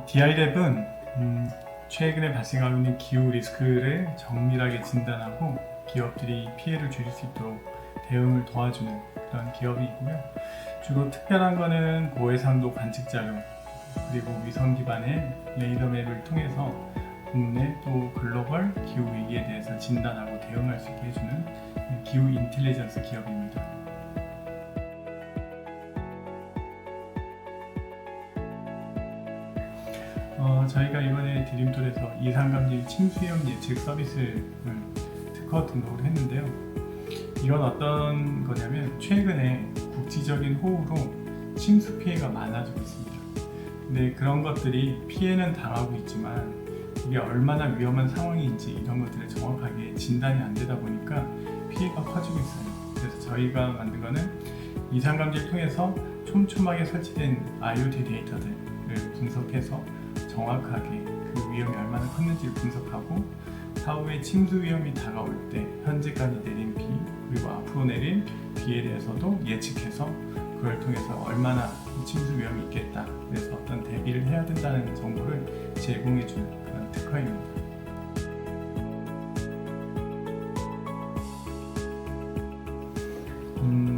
DI랩은 최근에 발생하고 있는 기후 리스크를 정밀하게 진단하고 기업들이 피해를 줄일 수 있도록 대응을 도와주는 그런 기업이고요. 주로 특별한 거는 고해상도 관측 자료 그리고 위성 기반의 레이더 맵을 통해서 국내 또 글로벌 기후 위기에 대해서 진단하고 대응할 수 있게 해주는 기후 인텔리전스 기업입니다. 저희가 이번에 드림톨에서 이상감지 침수위험 예측 서비스를 특허 등록을 했는데요. 이건 어떤 거냐면 최근에 국지적인 호우로 침수 피해가 많아지고 있습니다. 근데 그런 것들이 피해는 당하고 있지만 이게 얼마나 위험한 상황인지 이런 것들을 정확하게 진단이 안 되다 보니까 피해가 커지고 있어요. 그래서 저희가 만든 거는 이상감지를 통해서 촘촘하게 설치된 IoT 데이터들을 분석해서 정확하게 그 위험이 얼마나 컸는지를 분석하고 사후에 침수 위험이 다가올 때 현재까지 내린 비 그리고 앞으로 내릴 비에 대해서도 예측해서 그걸 통해서 얼마나 침수 위험이 있겠다 그래서 어떤 대비를 해야 된다는 정보를 제공해주는 그런 특허입니다.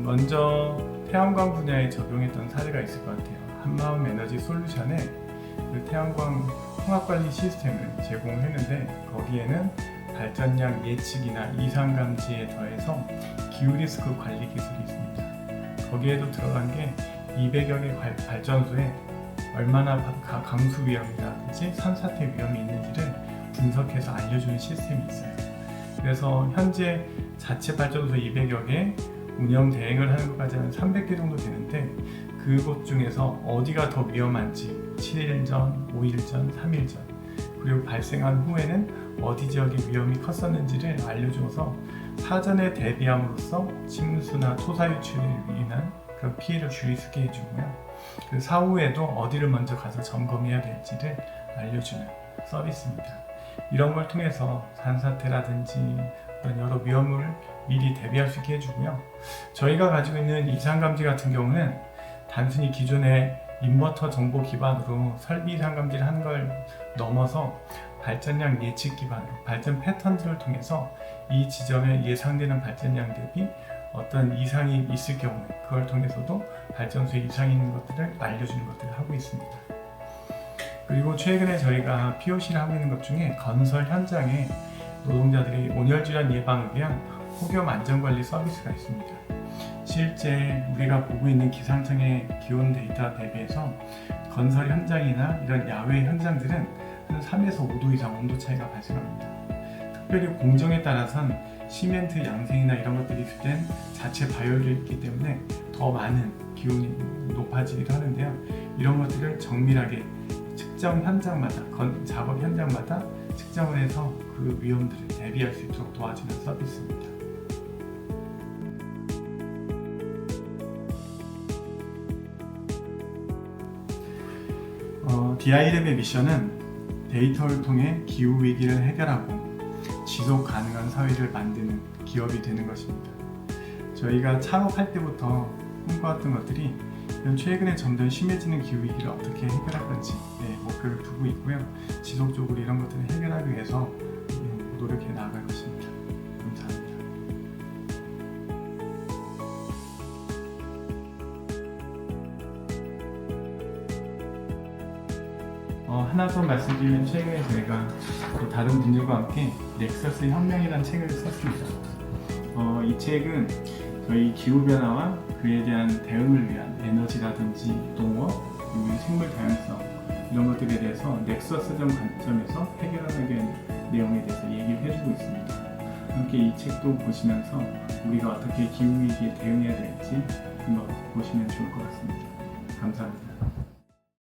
먼저 태양광 분야에 적용했던 사례가 있을 것 같아요. 한마음 에너지 솔루션에 그 태양광 통합관리 시스템을 제공했는데 거기에는 발전량 예측이나 이상 감지에 더해서 기후 리스크 관리 기술이 있습니다. 거기에도 들어간 게 200여 개 발전소에 얼마나 강수 위험이라든지 산사태 위험이 있는지를 분석해서 알려주는 시스템이 있어요. 그래서 현재 자체 발전소 200여 개 운영 대행을 하는 것까지는 300개 정도 되는데 그곳 중에서 어디가 더 위험한지 7일 전, 5일 전, 3일 전 그리고 발생한 후에는 어디 지역이 위험이 컸었는지를 알려줘서 사전에 대비함으로써 침수나 토사 유출을 인한 그런 피해를 줄일 수 있게 해주고요. 그 사후에도 어디를 먼저 가서 점검해야 될지를 알려주는 서비스입니다. 이런 걸 통해서 산사태라든지 어떤 여러 위험을 미리 대비할 수 있게 해주고요. 저희가 가지고 있는 이상감지 같은 경우는 단순히 기존의 인버터 정보 기반으로 설비 이상 감지를 하는 걸 넘어서 발전량 예측 기반으로 발전 패턴들을 통해서 이 지점에 예상되는 발전량 대비 어떤 이상이 있을 경우에 그걸 통해서도 발전소에 이상이 있는 것들을 알려주는 것들을 하고 있습니다. 그리고 최근에 저희가 POC를 하고 있는 것 중에 건설 현장에 노동자들이 온열질환 예방을 위한 폭염 안전관리 서비스가 있습니다. 실제 우리가 보고 있는 기상청의 기온 데이터 대비해서 건설 현장이나 이런 야외 현장들은 한 3에서 5도 이상 온도 차이가 발생합니다. 특별히 공정에 따라선 시멘트 양생이나 이런 것들이 있을 땐 자체 바이오를 있기 때문에 더 많은 기온이 높아지기도 하는데요. 이런 것들을 정밀하게 측정 현장마다, 작업 현장마다 측정을 해서 그 위험들을 대비할 수 있도록 도와주는 서비스입니다. DI랩의 미션은 데이터를 통해 기후 위기를 해결하고 지속 가능한 사회를 만드는 기업이 되는 것입니다. 저희가 창업할 때부터 꿈꿔왔던 것들이 최근에 점점 심해지는 기후 위기를 어떻게 해결할 건지 목표를 두고 있고요. 지속적으로 이런 것들을 해결하기 위해서 노력해 나아갈 것입니다. 감사합니다. 하나 더 말씀드리면 최근에 저희가 또 다른 분들과 함께 넥서스 혁명이라는 책을 썼습니다. 이 책은 저희 기후변화와 그에 대한 대응을 위한 에너지라든지 농업, 그리고 생물 다양성 이런 것들에 대해서 넥서스적 관점에서 해결하는 내용에 대해서 얘기를 해주고 있습니다. 함께 이 책도 보시면서 우리가 어떻게 기후위기에 대응해야 될지 한번 보시면 좋을 것 같습니다. 감사합니다.